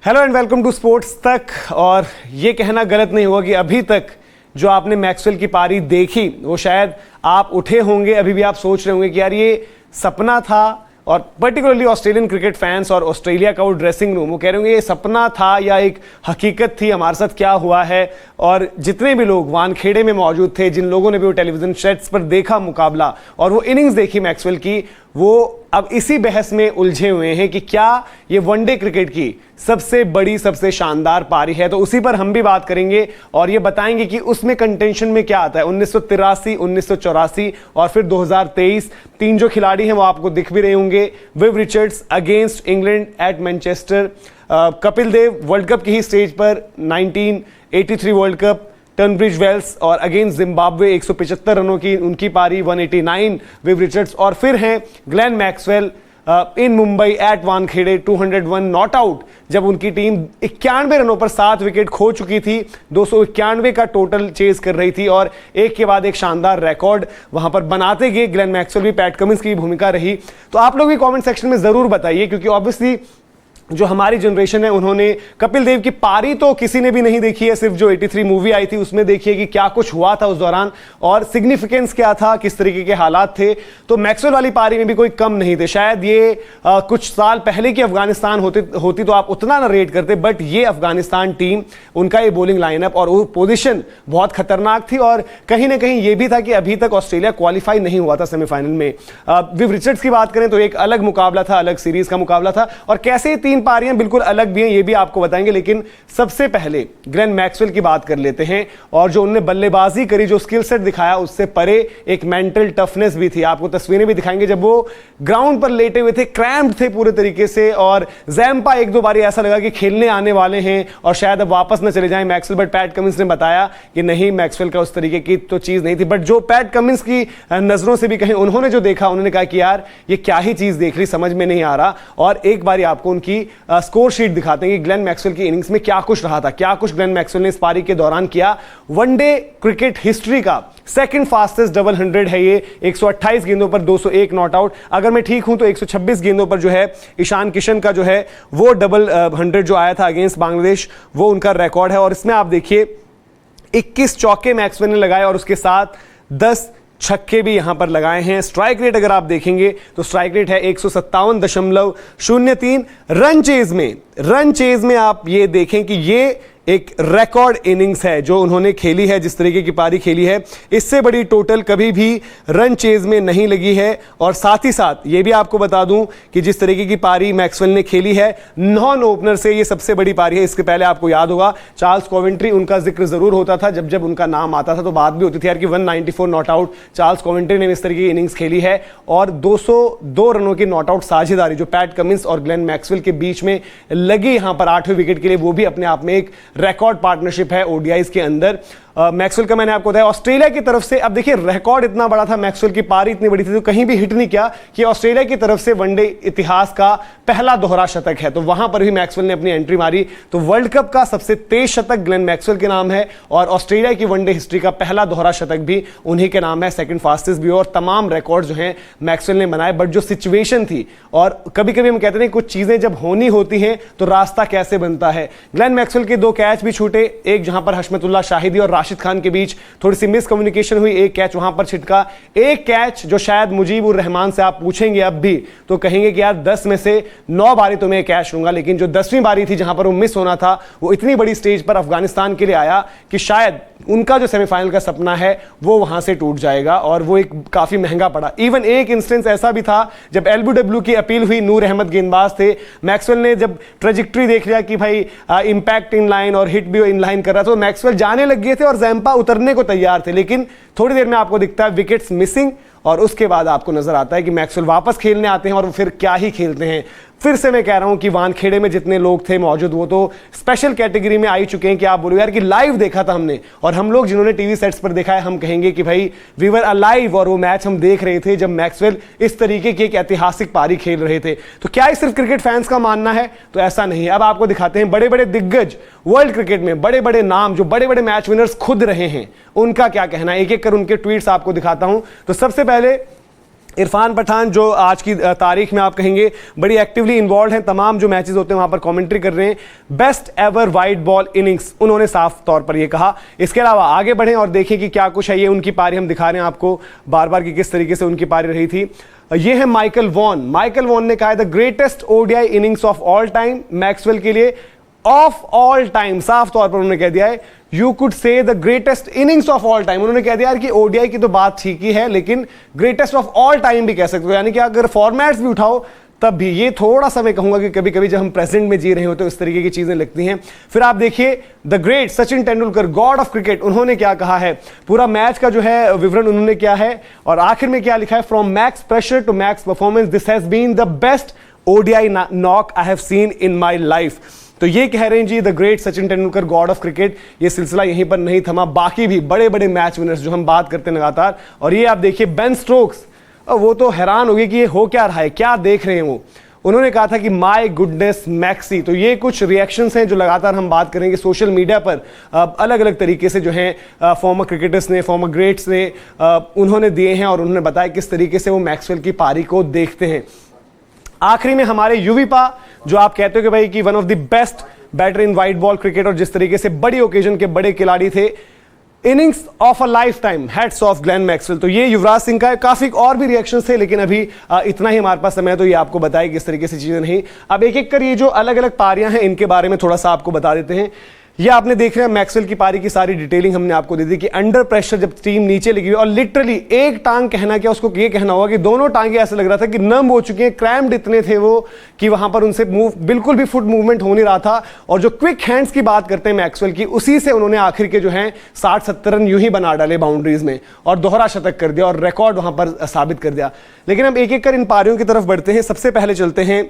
Hello and welcome to Sports Tak. और ये कहना गलत नहीं होगा कि अभी तक जो आपने मैक्सवेल की पारी देखी वो शायद आप उठे होंगे, अभी भी आप सोच रहे होंगे कि यार ये सपना था। और पर्टिकुलरली ऑस्ट्रेलियन क्रिकेट फैंस और ऑस्ट्रेलिया का वो ड्रेसिंग रूम, वो कह रहे होंगे ये सपना था या एक हकीकत थी, हमारे साथ क्या हुआ है। और जितने भी लोग वानखेड़े में मौजूद थे, जिन लोगों ने भी वो टेलीविजन सेट्स पर देखा मुकाबला और वो इनिंग्स देखी मैक्सवेल की, वो अब इसी बहस में उलझे हुए हैं कि क्या ये वनडे क्रिकेट की सबसे बड़ी सबसे शानदार पारी है। तो उसी पर हम भी बात करेंगे और ये बताएंगे कि उसमें कंटेंशन में क्या आता है। 1983, 1984 और फिर 2023 तीन जो खिलाड़ी हैं वो आपको दिख भी रहे होंगे। Viv Richards against England at Manchester, Kapil Dev world cup की ही स्टेज पर 1983 वर्ल्ड कप, टर्नब्रिज वेल्स और अगेंस्ट जिम्बाब्वे 175 रनों की उनकी पारी 189 विव रिचर्ड्स। और फिर हैं Glenn Maxwell in Mumbai at Wankhede 201 not out, जब उनकी टीम 91 रनों पर 7 विकेट खो चुकी थी, 291 का टोटल चेज कर रही थी और एक के बाद एक शानदार रिकॉर्ड वहां पर बनाते गए ग्लेन मैक्सवेल भी। पैट कमिंस की भूमिका रही। तो आप लोग भी कमेंट सेक्शन में जरूर बताइए, क्योंकि ऑब्वियसली जो हमारी जनरेशन है उन्होंने कपिल देव की पारी तो किसी ने भी नहीं देखी है, सिर्फ जो 83 मूवी आई थी उसमें देखिए कि क्या कुछ हुआ था उस दौरान और सिग्निफिकेंस क्या था, किस तरीके के हालात थे। तो मैक्सवेल वाली पारी में भी कोई कम नहीं थे। शायद ये कुछ साल पहले की अफगानिस्तान होती तो आप उतना ना रेट करते, बट ये अफगानिस्तान टीम, उनका ये बॉलिंग लाइनअप और वो पोजिशन बहुत खतरनाक थी। और कहीं ना कहीं ये भी था कि अभी तक ऑस्ट्रेलिया क्वालिफाई नहीं हुआ था सेमीफाइनल में। विव रिचर्ड्स की बात करें तो एक अलग मुकाबला था, अलग सीरीज का मुकाबला था और कैसे तीन पारियां बिल्कुल अलग भी हैं ये भी आपको बताएंगे। लेकिन सबसे पहले ग्लेन मैक्सवेल की बात कर लेते हैं और जो उन्होंने बल्लेबाजी करी, जो स्किल सेट दिखाया, उससे परे एक मेंटल टफनेस भी थी। आपको तस्वीरें भी दिखाएंगे जब वो ग्राउंड पर लेटे हुए थे, क्रैम्प्ड थे पूरे तरीके से। और जैम्पा एक दो बारी ऐसा लगा कि खेलने आने वाले हैं और शायद अब वापस न चले जाएं मैक्सवेल, बट पैट कमिंस ने बताया कि नहीं, मैक्सवेल का उस तरीके की तो चीज नहीं थी। बट जो पैट कमिंस की नजरों से भी कहीं उन्होंने जो देखा, उन्होंने कहा कि यार ये क्या ही चीज देख रही, समझ में नहीं आ रहा। और एक बारी आपको उनकी स्कोर शीट दिखाते हैं कि ग्लेन मैक्सवेल की इनिंग्स में क्या कुछ रहा था, क्या कुछ ग्लेन मैक्सवेल ने इस पारी के दौरान किया। वनडे क्रिकेट हिस्ट्री का सेकंड फास्टेस्ट डबल 100 है ये, 128 गेंदों पर 201 नॉट आउट। अगर मैं ठीक हूं तो 126 गेंदों पर जो है ईशान किशन का जो है वो डबल 100 जो आया था अगेंस्ट बांग्लादेश, वो उनका रिकॉर्ड है। और इसमें आप देखिए 21 चौके मैक्सवेल ने लगाए और उसके साथ 10 छक्के भी यहां पर लगाए हैं। स्ट्राइक रेट अगर आप देखेंगे तो स्ट्राइक रेट है 157.03 रन चेज में आप ये देखें कि ये एक रिकॉर्ड इनिंग्स है जो उन्होंने खेली है, जिस तरीके की पारी खेली है। इससे बड़ी टोटल कभी भी रन चेज में नहीं लगी है। और साथ ही साथ ये भी आपको बता दूं कि जिस तरीके की पारी मैक्सवेल ने खेली है नॉन ओपनर से, ये सबसे बड़ी पारी है। इसके पहले आपको याद होगा चार्ल्स कोवेंट्री, उनका जिक्र जरूर होता था, जब जब उनका नाम आता था तो बात भी होती थी यार कि 194 नॉट आउट चार्ल्स कोवेंट्री ने इस तरीके की इनिंग्स खेली है। और 202 रनों की नॉट आउट साझेदारी जो पैट कमिंस और ग्लेन मैक्सवेल के बीच में लगी यहां पर 8वें विकेट के लिए, वो भी अपने आप में एक रिकॉर्ड पार्टनरशिप है ओडीआईज के अंदर। मैक्सवेल का मैंने आपको बताया ऑस्ट्रेलिया की तरफ से। अब देखिए रिकॉर्ड इतना बड़ा था, मैक्सवेल की पारी इतनी बड़ी थी, तो कहीं भी हिट नहीं किया कि ऑस्ट्रेलिया की तरफ से वनडे इतिहास का पहला दोहरा शतक है, तो वहां पर भी मैक्सवेल ने अपनी एंट्री मारी। तो वर्ल्ड कप का सबसे तेज शतक ग्लेन मैक्सवेल के नाम है और ऑस्ट्रेलिया की वनडे हिस्ट्री का पहला दोहरा शतक भी उन्हीं के नाम है, सेकंड फास्टेस्ट भी। और तमाम रिकॉर्ड जो हैं मैक्सवेल ने बनाए। बट जो सिचुएशन थी, और कभी कभी हम कहते हैं कुछ चीजें जब होनी होती हैं तो रास्ता कैसे बनता है। ग्लेन मैक्सवेल के 2 कैच भी छूटे, एक जहां पर हशमतुल्लाह शाहिदी और राशिद खान के बीच थोड़ी सी मिसकम्युनिकेशन हुई, एक कैच वहां पर छिटका, एक कैच जो शायद मुजीबुर रहमान से आप पूछेंगे अब भी तो कहेंगे कि यार 10 में से 9 बारी तो मैं कैच लूंगा, लेकिन जो 10वीं बारी थी जहां पर वो मिस होना था, वो इतनी बड़ी स्टेज पर अफगानिस्तान के लिए आया कि शायद उनका जो सेमीफाइनल का सपना है वो वहां से टूट जाएगा और वो एक काफी महंगा पड़ा। इवन एक इंस्टेंस ऐसा भी था जब एलबीडब्ल्यू की अपील हुई, नूर अहमद गेंदबाज थे, मैक्सवेल ने जब ट्रेजेक्टरी देख लिया कि भाई इंपैक्ट इन लाइन और हिट भी इन लाइन कर रहा था, तो मैक्सवेल जाने लग गए थे और जैम्पा उतरने को तैयार थे। लेकिन थोड़ी देर में आपको दिखता है विकेट्स मिसिंग और उसके बाद आपको नजर आता है कि मैक्सवेल वापस खेलने आते हैं और फिर क्या ही खेलते हैं। फिर से मैं कह रहा हूं कि वानखेड़े में जितने लोग थे मौजूद, वो तो स्पेशल कैटेगरी में आई चुके हैं कि आप बोलो यार कि लाइव देखा था हमने, और हम लोग जिन्होंने टीवी सेट्स पर देखा है हम कहेंगे कि भाई वी वर अलाइव, और वो मैच हम देख रहे थे जब मैक्सवेल इस तरीके की एक ऐतिहासिक पारी खेल रहे थे। तो क्या ये सिर्फ क्रिकेट फैंस का मानना है? तो ऐसा नहीं है। अब आपको दिखाते हैं बड़े बड़े दिग्गज वर्ल्ड क्रिकेट में, बड़े बड़े नाम जो बड़े बड़े मैच विनर्स खुद रहे हैं, उनका क्या कहना है। एक एक कर उनके ट्वीट्स आपको दिखाता हूं। तो सबसे पहले इरफान पठान जो आज की तारीख में आप कहेंगे बड़ी एक्टिवली इन्वॉल्व हैं, तमाम जो मैचेस होते हैं वहां पर कमेंट्री कर रहे हैं। Best ever white ball innings उन्होंने साफ तौर पर ये कहा। इसके अलावा आगे बढ़ें और देखें कि क्या कुछ है। ये उनकी पारी हम दिखा रहे हैं आपको बार बार कि किस तरीके से उनकी पारी रही थी। ये है माइकल वॉन। माइकल वॉन ने कहा है the greatest ODI innings of all time, Maxwell के लिए ऑफ ऑल टाइम, साफ तौर पर उन्होंने कह दिया है you could say the greatest innings of all time. उन्होंने कह दिया यार कि ओडीआई की तो बात ठीक ही है, लेकिन ग्रेटेस्ट ऑफ ऑल टाइम भी कह सकते हो, यानी कि अगर फॉर्मेट्स भी उठाओ तब भी। ये थोड़ा सा मैं कहूंगा कि कभी कभी जब हम प्रेजेंट में जी रहे होते हैं इस तरीके की चीजें लगती हैं। फिर आप देखिए the great Sachin Tendulkar, God of cricket, उन्होंने क्या कहा है, पूरा मैच का जो है विवरण उन्होंने किया है और आखिर में क्या लिखा है, from max pressure to max performance this has been the best ODI knock I have seen in my life. तो ये कह रहे हैं जी the great Sachin Tendulkar, God of cricket. ये सिलसिला यहीं पर नहीं थमा, बाकी भी बड़े बड़े मैच विनर्स जो हम बात करते हैं लगातार। और ये आप देखिए बेन स्टोक्स, वो तो हैरान हो गए कि ये हो क्या रहा है, क्या देख रहे हैं वो। उन्होंने कहा था कि माय गुडनेस मैक्सी। तो ये कुछ रिएक्शंस हैं जो लगातार हम बात करेंगे सोशल मीडिया पर अलग अलग तरीके से जो हैं फॉर्मर क्रिकेटर्स ने, फॉर्मर ग्रेट्स ने उन्होंने दिए हैं और उन्होंने बताया किस तरीके से वो मैक्सवेल की पारी को देखते हैं। आखिरी में हमारे युविपा, जो आप कहते हो कि भाई कि one of the best batter in white ball cricket और जिस तरीके से बड़ी ओकेजन के बड़े खिलाड़ी थे, innings of a life time, hats off Glenn Maxwell. तो ये युवराज सिंह का है। काफी और भी रिएक्शंस थे लेकिन अभी इतना ही हमारे पास समय, तो ये आपको बताया किस तरीके से चीजें नहीं। अब एक एक कर ये जो अलग अलग पारियां हैं इनके बारे में थोड़ा सा आपको बता देते हैं। ये आपने देख रहे हैं मैक्सवेल की पारी की सारी डिटेलिंग हमने आपको दे दी कि अंडर प्रेशर जब टीम नीचे लगी हुई और लिटरली एक टांग कहना क्या, उसको ये कहना होगा कि दोनों टांगे ऐसे लग रहा था कि नम हो चुके हैं, क्रैम्ड इतने थे वो कि वहां पर उनसे बिल्कुल भी फुट मूवमेंट हो नहीं रहा था। और जो क्विक हैंड्स की बात करते हैं मैक्सवेल की, उसी से उन्होंने आखिर के जो है 60-70 रन यूं ही बना डाले बाउंड्रीज में और दोहरा शतक कर दिया और रिकॉर्ड वहां पर साबित कर दिया। लेकिन हम एक एक कर इन पारियों की तरफ बढ़ते हैं। सबसे पहले चलते हैं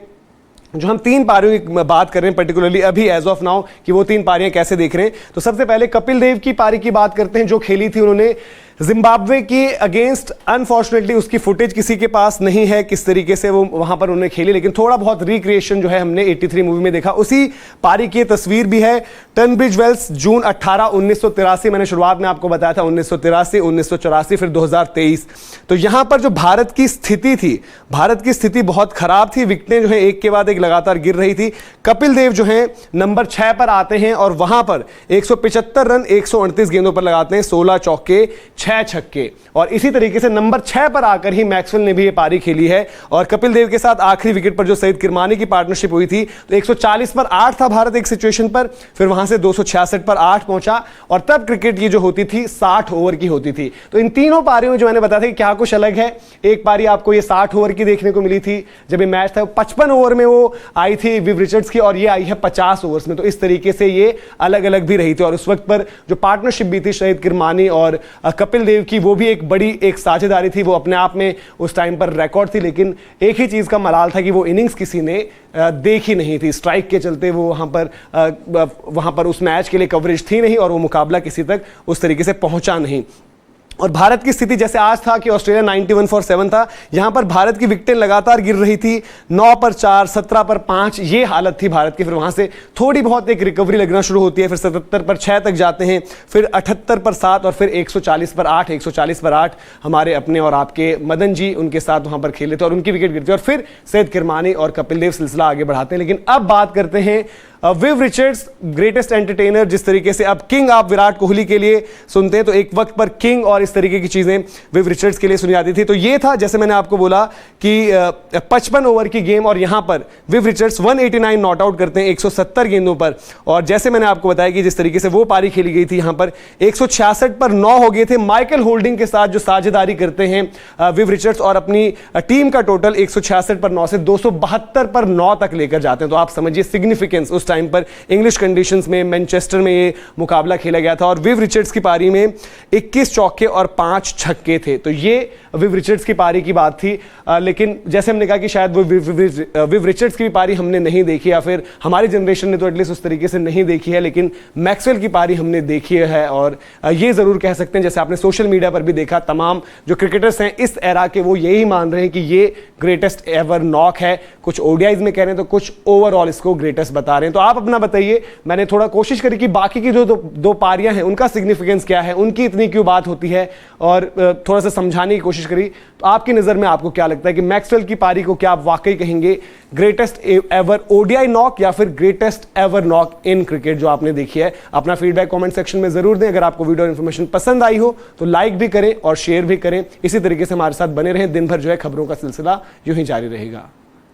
जो हम 3 पारियों की बात कर रहे हैं पर्टिकुलरली अभी एज ऑफ नाउ कि वो 3 पारियां कैसे देख रहे हैं। तो सबसे पहले कपिल देव की पारी की बात करते हैं जो खेली थी उन्होंने जिम्बाब्वे की अगेंस्ट। अनफॉर्चुनेटली उसकी फुटेज किसी के पास नहीं है किस तरीके से वो वहां पर उन्होंने खेली, लेकिन थोड़ा बहुत रिक्रिएशन जो है हमने 83 मूवी में देखा। उसी पारी की तस्वीर भी है। टर्नब्रिज वेल्स जून 18 1983, मैंने शुरुआत में आपको बताया था 1983, 1984 फिर 2023। तो यहां पर जो भारत की स्थिति थी, भारत की स्थिति बहुत खराब थी। विकेटें जो है एक के बाद एक लगातार गिर रही थी। कपिल देव जो है नंबर 6 पर आते हैं और वहां पर 175 रन 138 गेंदों पर लगाते हैं, 16 चौके 6 छक्के। और इसी तरीके से नंबर 6 पर आकर ही मैक्सवेल ने भी ये पारी खेली है। और कपिल देव के साथ आखिरी विकेट पर जो सईद किरमानी की पार्टनरशिप हुई थी तो 140 पर 8 था भारत एक सिचुएशन पर, फिर वहां से 266 पर 8 पहुंचा और तब क्रिकेट की जो होती थी 60 ओवर की होती थी। तो इन तीनों पारियों में जो मैंने बताया था कि क्या कुछ अलग है। एक पारी आपको ये 60 ओवर की देखने को मिली थी जब ये मैच था, 55 ओवर में वो आई थी विव रिचर्ड्स की और ये आई है 50 ओवर्स में। तो इस तरीके से ये अलग अलग भी रही थी। और उस वक्त पर जो पार्टनरशिप भी थी सईद किरमानी और कपिल देव की, वो भी एक बड़ी एक साझेदारी थी, वो अपने आप में उस टाइम पर रिकॉर्ड थी। लेकिन एक ही चीज का मलाल था कि वो इनिंग्स किसी ने देखी नहीं थी। स्ट्राइक के चलते वो वहां पर उस मैच के लिए कवरेज थी नहीं और वो मुकाबला किसी तक उस तरीके से पहुंचा नहीं। और भारत की स्थिति जैसे आज था कि ऑस्ट्रेलिया 91 फॉर 7 था, यहां पर भारत की विकेटें लगातार गिर रही थी। 9 पर 4, 17 पर 5 ये हालत थी भारत की। फिर वहां से थोड़ी बहुत एक रिकवरी लगना शुरू होती है, फिर 77 पर 6 तक जाते हैं, फिर 78 पर 7 और फिर 140 पर 8। 140 पर 8 हमारे अपने और आपके मदन जी उनके साथ वहां पर खेले थे और उनकी विकेट गिरती और फिर सईद किरमानी और कपिल देव सिलसिला आगे बढ़ाते हैं। लेकिन अब बात करते हैं विव रिचर्ड्स, ग्रेटेस्ट एंटरटेनर। जिस तरीके से अब किंग आप विराट कोहली के लिए सुनते हैं तो एक वक्त पर किंग और इस तरीके की चीजें विव रिचर्ड्स के लिए सुनी जाती थी। तो ये था जैसे मैंने आपको बोला कि 55 ओवर की गेम और यहां पर विव रिचर्ड्स 189 नॉट आउट करते हैं 170 गेंदों पर। और जैसे मैंने आपको बताया कि जिस तरीके से वो पारी खेली गई थी, यहां पर 166 पर 9 हो गए थे। माइकल होल्डिंग के साथ जो साझेदारी करते हैं विव रिचर्ड्स और अपनी टीम का टोटल 166 पर 9 से 272 पर 9 तक लेकर जाते हैं। तो आप समझिए सिग्निफिकेंस। उस टाइम पर इंग्लिश कंडीशंस में मैनचेस्टर में ये मुकाबला खेला गया था और विव रिचर्ड्स की पारी में 21 चौके और 5 छक्के थे। तो ये विव रिचर्ड्स की पारी की बात थी। लेकिन जैसे हमने कहा कि शायद वो विव रिचर्ड्स की पारी हमने नहीं देखी या फिर हमारी जनरेशन ने तो एटलीस्ट उस तरीके से नहीं देखी है, लेकिन मैक्सवेल की पारी हमने देखी है। और ये जरूर कह सकते हैं, जैसे आपने सोशल मीडिया पर भी देखा, तमाम जो क्रिकेटर्स हैं इस एरा के वो यही मान रहे हैं कि ये ग्रेटेस्ट एवर नॉक है। कुछ ओडीआईज में कह रहे हैं तो कुछ ओवरऑल इसको ग्रेटेस्ट बता रहे हैं। तो आप अपना बताइए। मैंने थोड़ा कोशिश करी कि बाकी की जो दो पारियां हैं उनका सिग्निफिकेंस क्या है, उनकी इतनी क्यों बात होती है, और थोड़ा सा समझाने की कोशिश करी। तो आपकी नज़र में आपको क्या लगता है कि मैक्सवेल की पारी को क्या आप वाकई कहेंगे ग्रेटेस्ट एवर ओडीआई नॉक या फिर greatest ever knock in cricket जो आपने देखी है? अपना फीडबैक कमेंट सेक्शन में जरूर दें। अगर आपको वीडियो इन्फॉर्मेशन पसंद आई हो तो लाइक भी करें और शेयर भी करें। इसी तरीके से हमारे साथ बने रहें, दिन भर जो है खबरों का सिलसिला यूं ही जारी रहेगा।